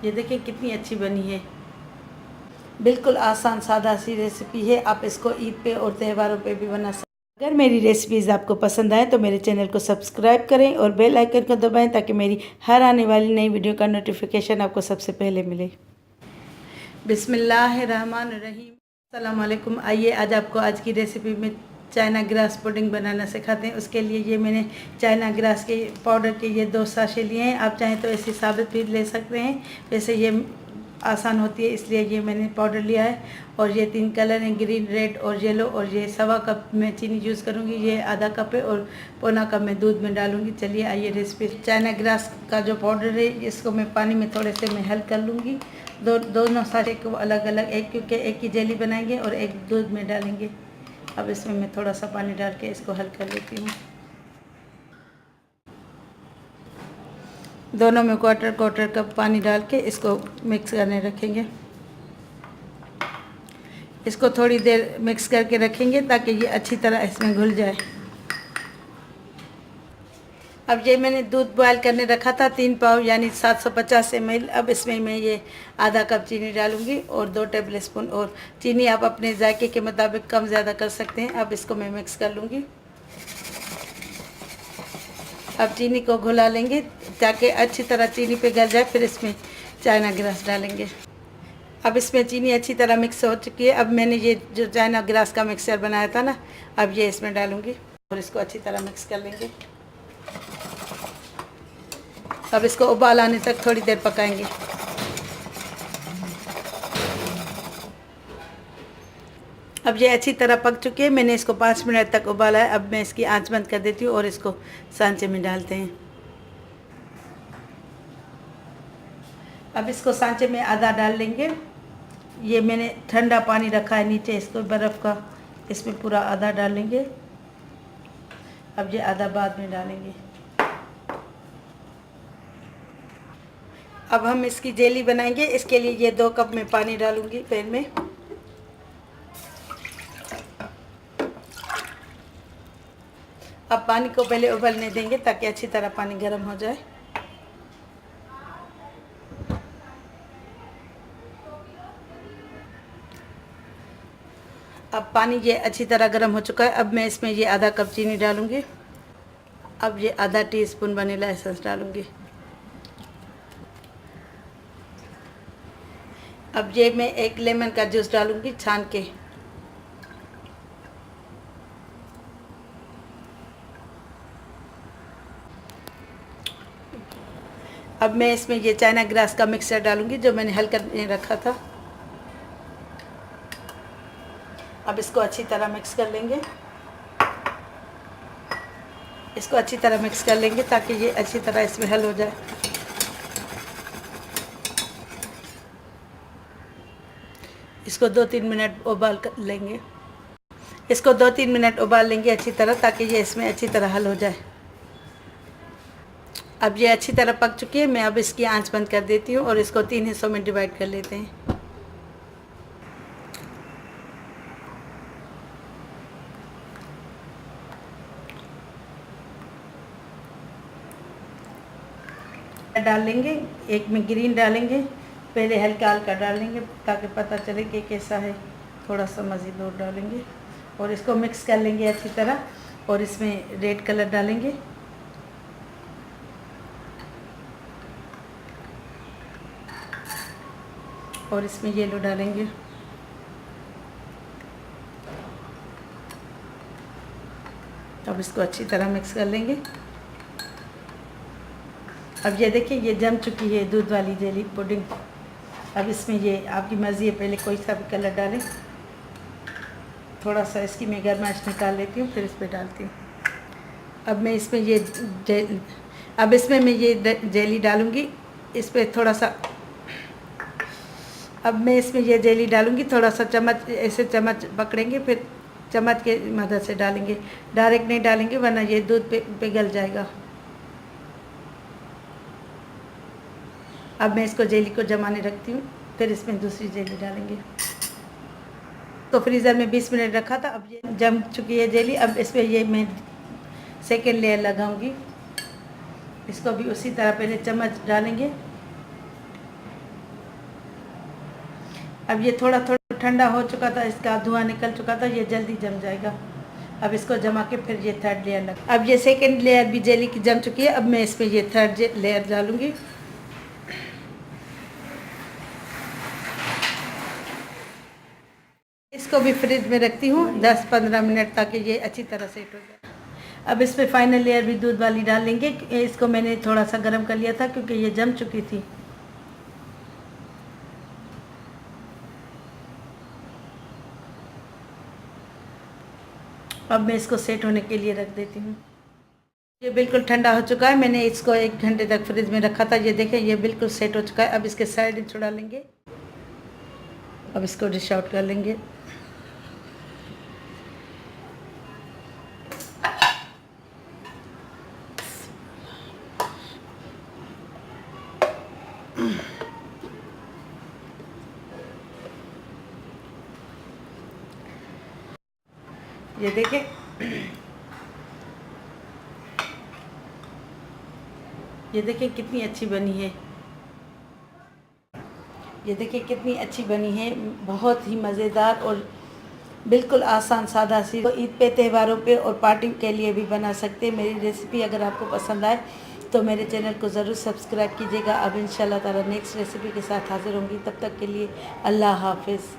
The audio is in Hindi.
ये देखिए कितनी अच्छी बनी है। बिल्कुल आसान सादा सी रेसिपी है, आप इसको ईद पे और त्योहारों पे भी बना सकते हैं। अगर मेरी रेसिपीज़ आपको पसंद आए तो मेरे चैनल को सब्सक्राइब करें और बेल आइकन को दबाएं ताकि मेरी हर आने वाली नई वीडियो का नोटिफिकेशन आपको सबसे पहले मिले। बिस्मिल्लाहिर्रहमानिर्रहीम। अस्सलाम वालेकुम। आइए आज आपको आज की रेसिपी में चाइना ग्रास पुडिंग बनाना सिखाते हैं। उसके लिए ये मैंने चाइना ग्रास के पाउडर के ये 2 साशे लिए हैं। आप चाहें तो ऐसे साबित भी ले सकते हैं, वैसे ये आसान होती है इसलिए ये मैंने पाउडर लिया है। और ये 3 कलर हैं, ग्रीन, रेड और येलो। और ये 1.25 कप मैं चीनी यूज़ करूँगी, ये आधा कप है, और पौना कप मैं दूध में डालूँगी। चलिए आइए रेसिपी। चाइना ग्रास का जो पाउडर है इसको मैं पानी में थोड़े से मैं हल कर लूँगी। दोनों सारे को अलग अलग, एक क्योंकि एक की जेली बनाएंगे और एक दूध में डालेंगे। अब इसमें मैं थोड़ा सा पानी डाल के इसको हल कर लेती हूँ। दोनों में क्वार्टर कप पानी डाल के इसको मिक्स करने रखेंगे। इसको थोड़ी देर मिक्स करके रखेंगे ताकि ये अच्छी तरह इसमें घुल जाए। अब ये मैंने दूध बॉयल करने रखा था 3 पाव यानी 750 ml। अब इसमें मैं ये आधा कप चीनी डालूंगी और 2 टेबल स्पून, और चीनी आप अपने जायके के मुताबिक कम ज़्यादा कर सकते हैं। अब इसको मैं मिक्स कर लूँगी। अब चीनी को घुला लेंगे ताकि अच्छी तरह चीनी पे गल जाए, फिर इसमें चाइना ग्रास डालेंगे। अब इसमें चीनी अच्छी तरह मिक्स हो चुकी है। अब मैंने ये जो चाइना ग्रास का मिक्सचर बनाया था ना, अब ये इसमें डालूंगी और इसको अच्छी तरह मिक्स कर लेंगे। अब इसको उबाल आने तक थोड़ी देर पकाएंगे। अब ये अच्छी तरह पक चुकी है, मैंने इसको 5 मिनट तक उबाला है। अब मैं इसकी आंच बंद कर देती हूँ और इसको सांचे में डालते हैं। अब इसको सांचे में आधा डाल लेंगे। ये मैंने ठंडा पानी रखा है नीचे, इसको बर्फ़ का, इसमें पूरा आधा डाल लेंगे। अब ये आधा बाद में डालेंगे। अब हम इसकी जेली बनाएंगे। इसके लिए ये 2 कप में पानी डालूंगी पैन में। अब पानी को पहले उबलने देंगे ताकि अच्छी तरह पानी गर्म हो जाए। अब पानी ये अच्छी तरह गर्म हो चुका है। अब मैं इसमें ये आधा कप चीनी डालूंगी। अब ये आधा टीस्पून वनीला एसेंस डालूंगी। अब ये मैं 1 लेमन का जूस डालूंगी छान के। अब मैं इसमें ये चाइना ग्रास का मिक्सचर डालूंगी जो मैंने हल करके रखा था। अब इसको अच्छी तरह मिक्स कर लेंगे। इसको अच्छी तरह मिक्स कर लेंगे ताकि ये अच्छी तरह इसमें हल हो जाए। इसको 2-3 मिनट उबाल कर लेंगे। इसको 2-3 मिनट उबाल लेंगे अच्छी तरह ताकि ये इसमें अच्छी तरह हल हो जाए। अब ये अच्छी तरह पक चुकी है। मैं अब इसकी आंच बंद कर देती हूँ और इसको 3 हिस्सों में डिवाइड कर लेते हैं। डाल लेंगे, एक में ग्रीन डालेंगे, पहले हल्का हल्का डालेंगे ताकि पता चले कि कैसा है। थोड़ा सा मज़ीद और डालेंगे और इसको मिक्स कर लेंगे अच्छी तरह। और इसमें रेड कलर डालेंगे। और इसमें येलो डालेंगे। अब इसको अच्छी तरह मिक्स कर लेंगे। अब ये देखिए ये जम चुकी है दूध वाली जेली पुडिंग। अब इसमें ये आपकी मर्ज़ी है, पहले कोई सा भी कलर डालें। थोड़ा सा इसकी मैं गरमाइश निकाल लेती हूँ, फिर इस पर डालती हूँ। अब मैं इसमें ये जेली डालूँगी। इस पर थोड़ा सा, अब मैं इसमें ये जेली डालूँगी। थोड़ा सा चम्मच, ऐसे चम्मच पकड़ेंगे, फिर चम्मच के मदद से डालेंगे। डायरेक्ट नहीं डालेंगे वरना ये दूध पे पिघल जाएगा। अब मैं इसको जेली को जमाने रखती हूँ, फिर इसमें दूसरी जेली डालेंगे। तो फ्रीज़र में 20 मिनट रखा था। अब ये जम चुकी है जेली। अब इसमें ये मैं सेकेंड लेयर लगाऊंगी। इसको भी उसी तरह पहले चम्मच डालेंगे, अब ये थोड़ा थोड़ा ठंडा हो चुका था, इसका धुआं निकल चुका था, ये जल्दी जम जाएगा। अब इसको जमा के फिर ये थर्ड लेयर लग, अब ये सेकंड लेयर भी जेली की जम चुकी है। अब मैं इसमें ये थर्ड लेयर डालूंगी। इसको भी फ्रिज में रखती हूँ 10-15 मिनट ताकि ये अच्छी तरह सेट हो जाए। अब इसमें फाइनल लेयर भी दूध वाली डाल लेंगे। इसको मैंने थोड़ा सा गर्म कर लिया था क्योंकि ये जम चुकी थी। अब मैं इसको सेट होने के लिए रख देती हूँ। ये बिल्कुल ठंडा हो चुका है, मैंने इसको 1 घंटे तक फ्रिज में रखा था। ये देखें ये बिल्कुल सेट हो चुका है। अब इसके साइड छुड़ा लेंगे। अब इसको डिश आउट कर लेंगे। ये देखें ये देखें कितनी अच्छी बनी है। ये देखिए कितनी अच्छी बनी है, बहुत ही मज़ेदार और बिल्कुल आसान सादा सी। तो ईद पे, त्योहारों पे और पार्टी के लिए भी बना सकते हैं। मेरी रेसिपी अगर आपको पसंद आए तो मेरे चैनल को ज़रूर सब्सक्राइब कीजिएगा। अब इंशाल्लाह ताला नेक्स्ट रेसिपी के साथ हाज़िर होंगी। तब तक के लिए अल्लाह हाफिज़।